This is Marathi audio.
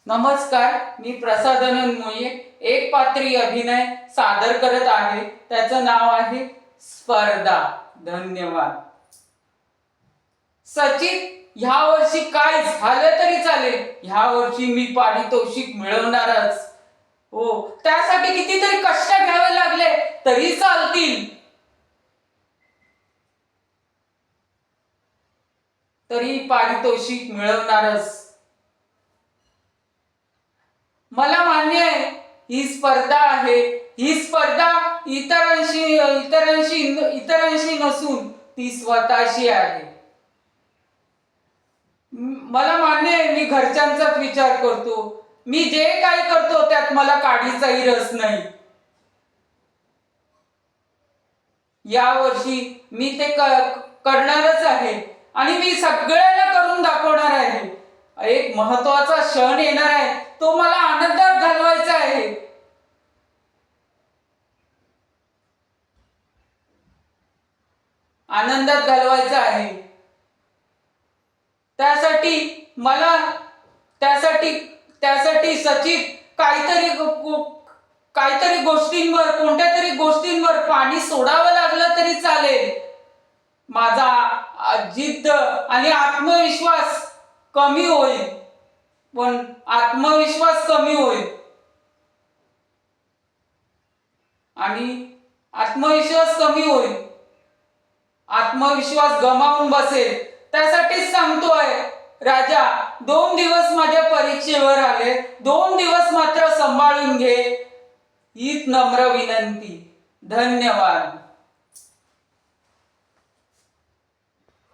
नमस्कार, मी प्रसादानंद मोये एक पात्री अभिनय सादर करत आहे. त्याचं नाव आहे स्पर्धा. धन्यवाद. सचिन, ह्या वर्षी काय झालं तरी चालेल, ह्या वर्षी मी पारितोषिक मिळवणारच. हो, त्यासाठी कितीतरी कष्ट घ्यावे लागले तरी चालतील. तरी पारितोषिक मिळवणारच. मला मान्य आहे ही स्पर्धा आहे. ही स्पर्धा इतरांशी नसून ती स्वतःशी आहे. मला मान्य आहे मी घरच्यांचाच विचार करतो. मी जे काही करतो त्यात मला काडीचाही रस नाही. या वर्षी मी ते करणारच आहे आणि मी सगळ्यांना करून दाखवणार आहे. एक महत्वाचा क्षण येणार आहे, तो मला आनंदात घालवायचा आहे. आनंदात घालवायचा आहे. त्यासाठी सचिन काहीतरी कोणत्या तरी गोष्टींवर पाणी सोडावं लागलं तरी चालेल. माझा जिद्द आणि आत्मविश्वास कमी होईल. आत्मविश्वास गमावून बसेल. त्यासाठीच सांगतोय राजा, 2 दिवस माझ्या परीक्षेवर आले, 2 दिवस मात्र सांभाळून घे. हीच नम्र विनंती. धन्यवाद.